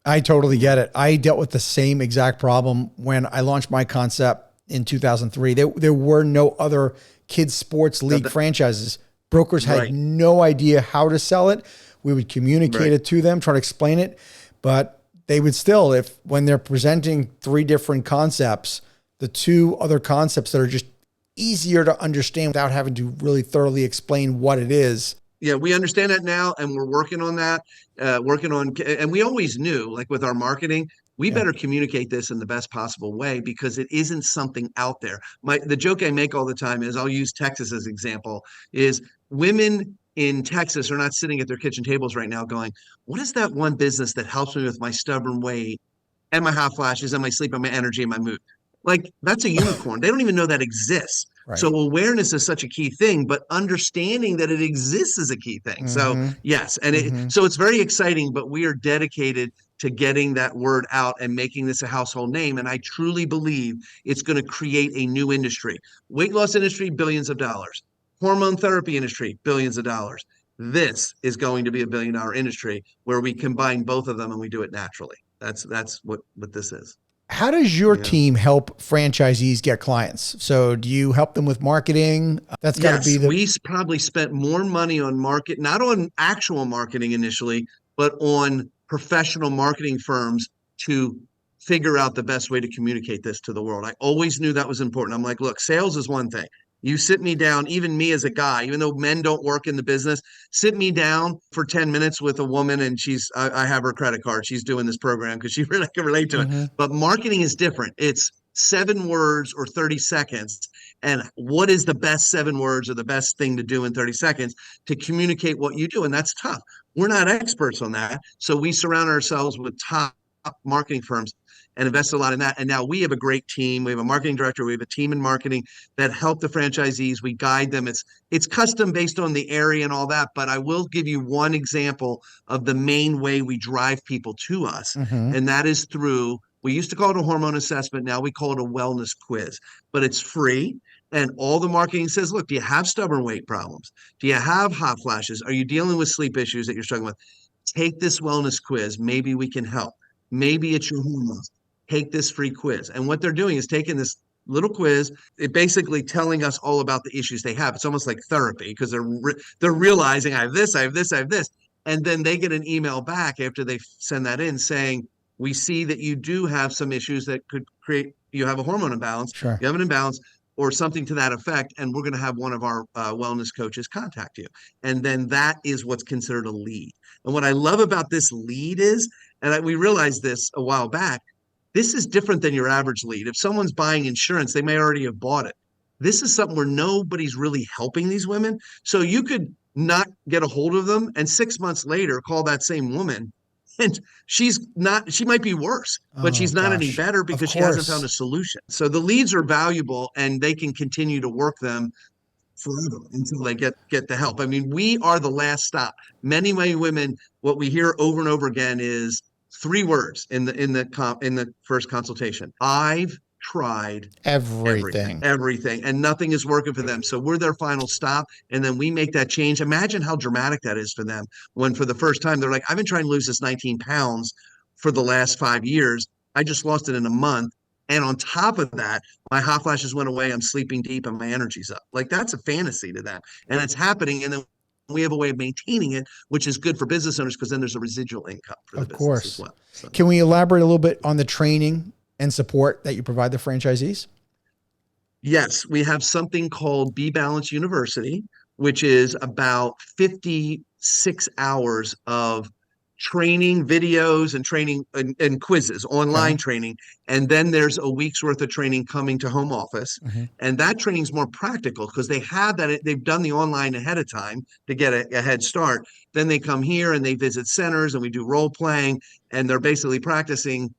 I totally get it. I dealt with the same exact problem when I launched my concept in 2003. There were no other kids sports league franchises. Brokers had Right, no idea how to sell it. We would communicate right. it to them, try to explain it, but they would still, if when they're presenting three different concepts, the two other concepts that are just easier to understand without having to really thoroughly explain what it is. Yeah, we understand that now, and we're working on that. And we always knew, like with our marketing, we Yeah. better communicate this in the best possible way because it isn't something out there. The joke I make all the time is I'll use Texas as example, is women in Texas are not sitting at their kitchen tables right now going, what is that one business that helps me with my stubborn weight and my hot flashes and my sleep and my energy and my mood? Like that's a unicorn. They don't even know that exists. So Right. awareness is such a key thing, but understanding that it exists is a key thing. So Mm-hmm. yes, Mm-hmm. so it's very exciting, but we are dedicated to getting that word out and making this a household name. And I truly believe it's going to create a new industry. Weight loss industry, billions of dollars. Hormone therapy industry, billions of dollars. This is going to be $1 billion industry where we combine both of them and we do it naturally. That's what this is. How does your Yeah. team help franchisees get clients? So do you help them with marketing? That's got to be Yes, the probably spent more money on not on actual marketing initially, but on professional marketing firms to figure out the best way to communicate this to the world. I always knew that was important. I'm like, look, sales is one thing. You sit me down, even me as a guy, even though men don't work in the business, sit me down for 10 minutes with a woman and I have her credit card. She's doing this program because she really can relate to it. mm-hmm. But marketing is different. It's 7 words or 30 seconds and what is the best 7 words or the best thing to do in 30 seconds to communicate what you do. And that's tough. We're not experts on that. So we surround ourselves with top marketing firms and invest a lot in that. And now we have a great team. We have a marketing director. We have a team in marketing that help the franchisees. We guide them. It's custom based on the area and all that. But I will give you one example of the main way we drive people to us. Mm-hmm. And that is through, we used to call it a hormone assessment. Now we call it a wellness quiz, but it's free. And all the marketing says, look, do you have stubborn weight problems? Do you have hot flashes? Are you dealing with sleep issues that you're struggling with? Take this wellness quiz. Maybe we can help. Maybe it's your hormones. Take this free quiz. And what they're doing is taking this little quiz, it basically telling us all about the issues they have. It's almost like therapy because they're realizing I have this, I have this, I have this. And then they get an email back after they send that in saying, we see that you do have some issues that could create, you have a hormone imbalance, Sure. you have an imbalance or something to that effect, and we're going to have one of our wellness coaches contact you. And then that is what's considered a lead. And what I love about this lead is, we realized this a while back, this is different than your average lead. If someone's buying insurance, they may already have bought it. This is something where nobody's really helping these women. So you could not get a hold of them and 6 months later call that same woman and she might be worse, but Oh she's not any gosh. better Of because she hasn't found a course. solution. So the leads are valuable and they can continue to work them forever until they get the help. I mean, we are the last stop. Many women, what we hear over and over again is 3 words in the first consultation. I've tried Everything. everything, and nothing is working for them. So we're their final stop, and then we make that change. Imagine how dramatic that is for them when, for the first time, they're like, "I've been trying to lose this 19 pounds for the last 5 years. I just lost it in a month." And on top of that, my hot flashes went away. I'm sleeping deep and my energy's up. Like that's a fantasy to them. And it's happening. And then we have a way of maintaining it, which is good for business owners because then there's a residual income for the Of business as course. well. So, Can we elaborate a little bit on the training and support that you provide the franchisees? yes, we have something called BeBalanced University, which is about 56 hours of training videos and training and quizzes, Okay. online training. And then there's a week's worth of training coming to home office. Mm-hmm. And that training is more practical because they've done the online ahead of time to get a head start. Then they come here and they visit centers and we do role playing and they're basically practicing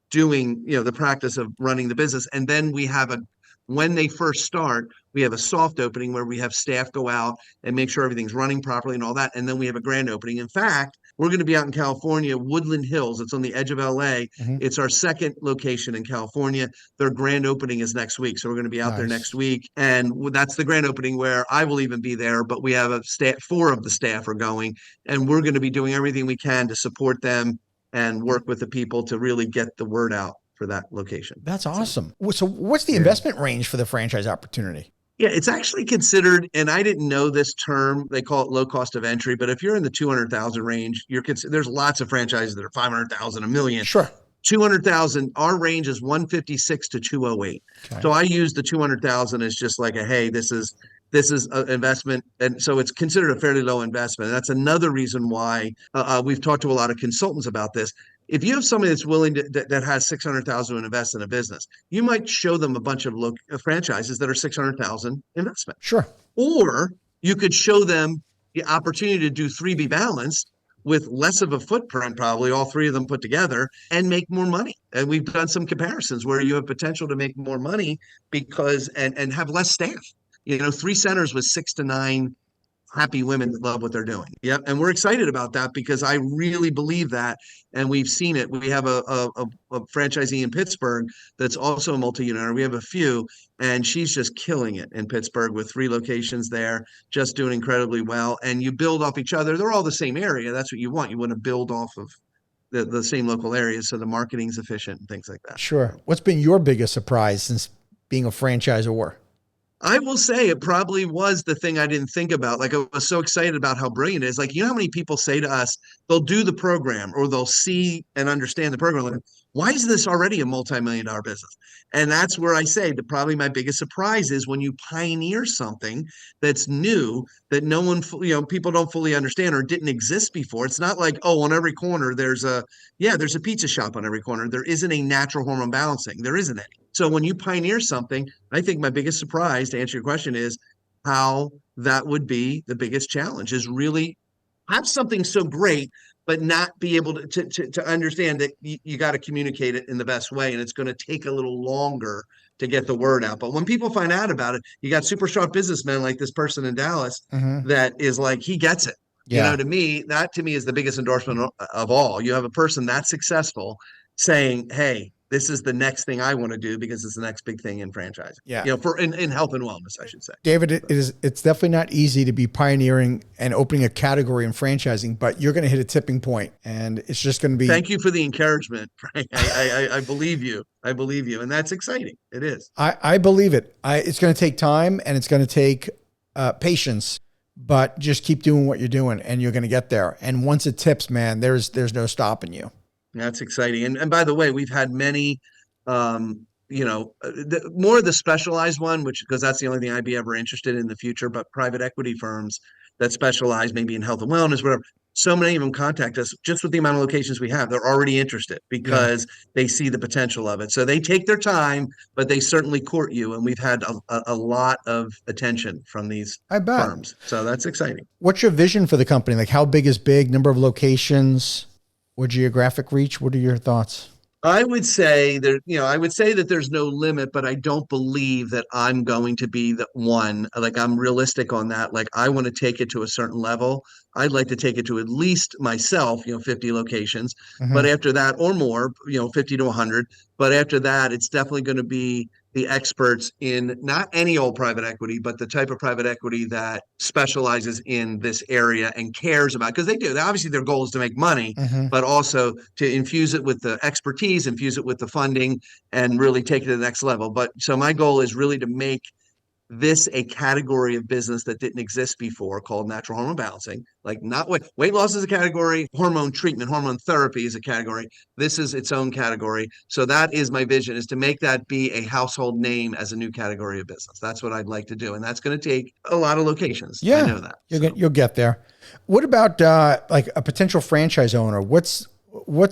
doing the practice of running the business. And then we have a when they first start, we have a soft opening where we have staff go out and make sure everything's running properly and all that. And then we have a grand opening. In fact, we're going to be out in California, Woodland Hills. It's on the edge of LA. Mm-hmm. It's our second location in California. Their grand opening is next week. So we're going to be out there next Nice. week. And that's the grand opening where I will even be there. But we have 4 of the staff are going. And we're going to be doing everything we can to support them and work with the people to really get the word out for that location. That's awesome. So what's the Yeah. investment range for the franchise opportunity? Yeah, it's actually considered, and I didn't know this term. They call it low cost of entry. But if you're in the 200,000 range, there's lots of franchises that are 500,000, a million. Sure. 200,000. Our range is 156 to 208. Okay. So I use the 200,000 as just like hey, this is an investment, and so it's considered a fairly low investment. And that's another reason why we've talked to a lot of consultants about this. If you have somebody that's willing to that has 600,000 to invest in a business, you might show them a bunch of franchises that are 600,000 investment. Sure. Or you could show them the opportunity to do 3B balanced with less of a footprint, probably all three of them put together, and make more money. And we've done some comparisons where you have potential to make more money because and have less staff. 3 centers with 6 to 9 happy women that love what they're doing. Yep. And we're excited about that because I really believe that. And we've seen it. We have a franchisee in Pittsburgh that's also a multi-unit owner. We have a few, and she's just killing it in Pittsburgh with 3 locations there, just doing incredibly well. And you build off each other. They're all the same area. That's what you want. You want to build off of the same local areas so the marketing's efficient and things like that. Sure. What's been your biggest surprise since being a franchisor? I will say it probably was the thing I didn't think about. Like, I was so excited about how brilliant it is. Like, how many people say to us, they'll do the program or they'll see and understand the program. Like, why is this already a multi-million-dollar business? And that's where I say that probably my biggest surprise is when you pioneer something that's new that no one, people don't fully understand or didn't exist before. It's not like, on every corner there's a pizza shop on every corner. There isn't a natural hormone balancing. There isn't any. So when you pioneer something, I think my biggest surprise, to answer your question, is how that would be the biggest challenge, is really have something so great, but not be able to understand that you got to communicate it in the best way. And it's going to take a little longer to get the word out. But when people find out about it, you got super sharp businessmen like this person in Dallas that is like, he gets it. Yeah. To me is the biggest endorsement of all. You have a person that successful saying, hey, this is the next thing I want to do because it's the next big thing in franchising. Yeah. In health and wellness, I should say. David, it's definitely not easy to be pioneering and opening a category in franchising, but you're going to hit a tipping point and it's just going to be. Thank you for the encouragement, Frank. I believe you. I believe you. And that's exciting. It is. I believe it. It's going to take time and it's going to take patience, but just keep doing what you're doing and you're going to get there. And once it tips, man, there's no stopping you. That's exciting. And by the way, we've had many, more of the specialized one, because that's the only thing I'd be ever interested in the future, but private equity firms that specialize maybe in health and wellness, whatever. So many of them contact us just with the amount of locations we have. They're already interested because they see the potential of it. So they take their time, but they certainly court you. And we've had a lot of attention from these firms. So that's exciting. What's your vision for the company? Like, how big is big? Number of locations? Or geographic reach? What are your thoughts? I would say that there's no limit, but I don't believe that I'm going to be the one. Like, I'm realistic on that. Like, I want to take it to a certain level. I'd like to take it to at least myself, 50 locations, but after that or more, 50 to 100. But after that, it's definitely going to be the experts in not any old private equity, but the type of private equity that specializes in this area and cares about, because they do. Obviously, their goal is to make money, but also to infuse it with the expertise, infuse it with the funding, and really take it to the next level. But so my goal is really to make this a category of business that didn't exist before, called natural hormone balancing. Like, not weight loss is a category, hormone treatment, hormone therapy is a category. This is its own category. So that is my vision, is to make that be a household name as a new category of business. That's what I'd like to do. And that's going to take a lot of locations. Yeah, I know that. You'll get there. What about like a potential franchise owner? What's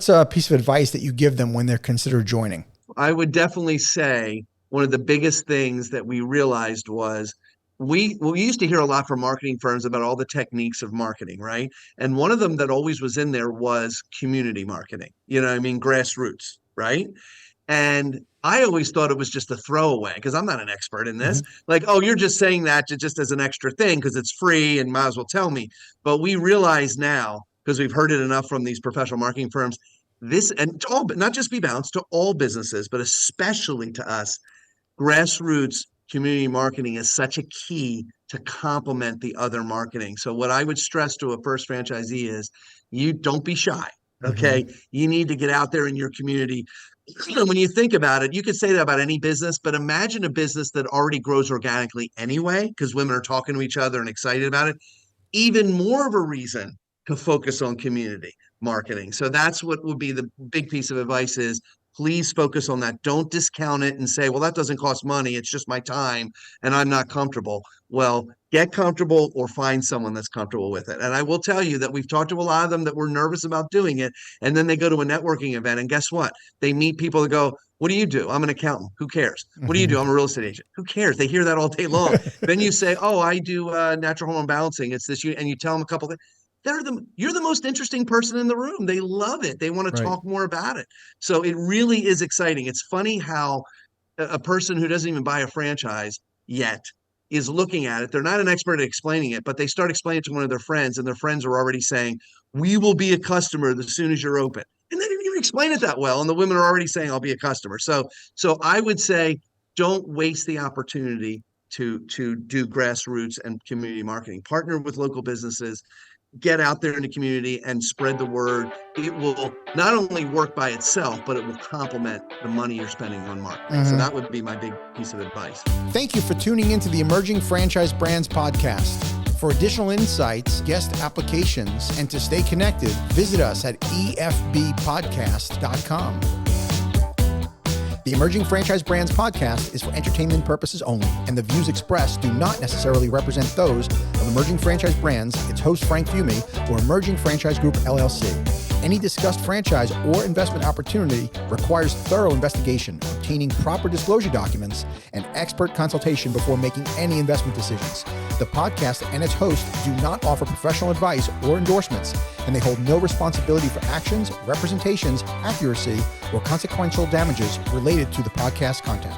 a piece of advice that you give them when they're considered joining? I would definitely say one of the biggest things that we realized was we used to hear a lot from marketing firms about all the techniques of marketing, right? And one of them that always was in there was community marketing, grassroots, right? And I always thought it was just a throwaway, because I'm not an expert in this. Like, you're just saying that just as an extra thing because it's free and might as well tell me. But we realize now, because we've heard it enough from these professional marketing firms, this, and to all, not just BeBalanced, to all businesses, but especially to us, grassroots community marketing is such a key to complement the other marketing. So what I would stress to a first franchisee is, you don't be shy. Okay. You need to get out there in your community. When you think about it, you could say that about any business, but imagine a business that already grows organically anyway, because women are talking to each other and excited about it. Even more of a reason to focus on community marketing. So that's what would be the big piece of advice is please focus on that. Don't discount it and say, well, that doesn't cost money. It's just my time and I'm not comfortable. Well, get comfortable or find someone that's comfortable with it. And I will tell you that we've talked to a lot of them that were nervous about doing it. And then they go to a networking event and guess what? They meet people that go, what do you do? I'm an accountant. Who cares? What do you do? I'm a real estate agent. Who cares? They hear that all day long. Then you say, oh, I do natural hormone balancing. It's this, and you tell them a couple of things. You're the most interesting person in the room. They love it. They want to Right. talk more about it. So it really is exciting. It's funny how a person who doesn't even buy a franchise yet is looking at it. They're not an expert at explaining it, but they start explaining it to one of their friends, and their friends are already saying, we will be a customer as soon as you're open. And they didn't even explain it that well. And the women are already saying, I'll be a customer. So I would say, don't waste the opportunity to do grassroots and community marketing. Partner with local businesses, get out there in the community and spread the word. It will not only work by itself, but it will complement the money you're spending on marketing. So that would be my big piece of advice. Thank you for tuning into the Emerging Franchise Brands podcast. For additional insights, guest applications, and to stay connected, visit us at efbpodcast.com. The Emerging Franchise Brands podcast is for entertainment purposes only, and the views expressed do not necessarily represent those of Emerging Franchise Brands, its host Frank Fumey, or Emerging Franchise Group LLC. Any discussed franchise or investment opportunity requires thorough investigation, obtaining proper disclosure documents, and expert consultation before making any investment decisions. The podcast and its host do not offer professional advice or endorsements, and they hold no responsibility for actions, representations, accuracy, or consequential damages related to the podcast content.